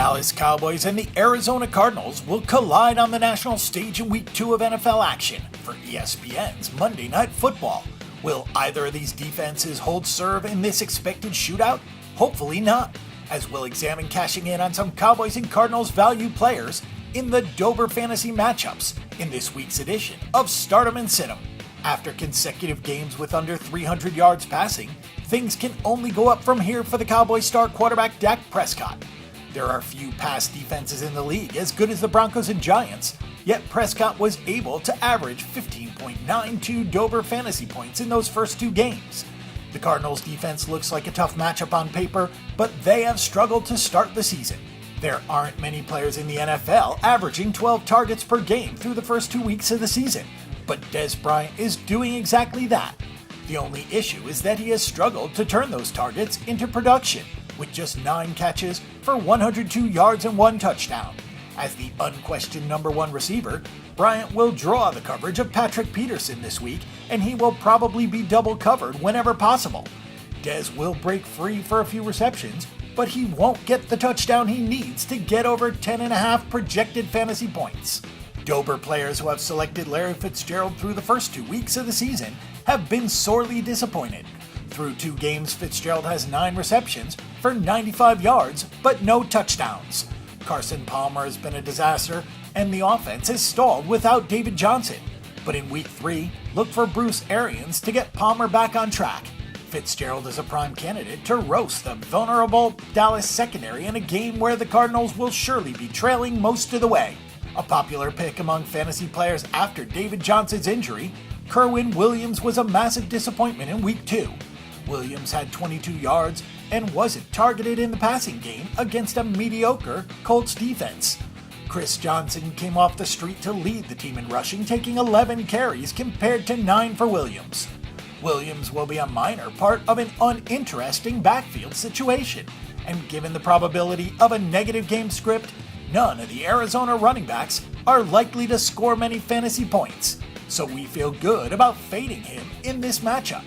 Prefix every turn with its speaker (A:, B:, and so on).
A: Dallas Cowboys and the Arizona Cardinals will collide on the national stage in Week 2 of NFL action for ESPN's Monday Night Football. Will either of these defenses hold serve in this expected shootout? Hopefully not, as we'll examine cashing in on some Cowboys and Cardinals value players in the Dober Fantasy matchups in this week's edition of Stardom and Sit 'em. After consecutive games with under 300 yards passing, things can only go up from here for the Cowboys star quarterback Dak Prescott. There are few pass defenses in the league as good as the Broncos and Giants, yet Prescott was able to average 15.92 Dober fantasy points in those first two games. The Cardinals defense looks like a tough matchup on paper, but they have struggled to start the season. There aren't many players in the NFL averaging 12 targets per game through the first 2 weeks of the season, but Dez Bryant is doing exactly that. The only issue is that he has struggled to turn those targets into production, with just 9 catches for 102 yards and 1 touchdown. As the unquestioned number 1 receiver, Bryant will draw the coverage of Patrick Peterson this week, and he will probably be double covered whenever possible. Dez will break free for a few receptions, but he won't get the touchdown he needs to get over 10.5 projected fantasy points. Dober players who have selected Larry Fitzgerald through the first 2 weeks of the season have been sorely disappointed. Through 2 games, Fitzgerald has 9 receptions for 95 yards, but no touchdowns. Carson Palmer has been a disaster, and the offense has stalled without David Johnson. But in Week 3, look for Bruce Arians to get Palmer back on track. Fitzgerald is a prime candidate to roast the vulnerable Dallas secondary in a game where the Cardinals will surely be trailing most of the way. A popular pick among fantasy players after David Johnson's injury, Kerwynn Williams was a massive disappointment in Week 2. Williams had 22 yards and wasn't targeted in the passing game against a mediocre Colts defense. Chris Johnson came off the street to lead the team in rushing, taking 11 carries compared to 9 for Williams. Williams will be a minor part of an uninteresting backfield situation, and given the probability of a negative game script, none of the Arizona running backs are likely to score many fantasy points, so we feel good about fading him in this matchup.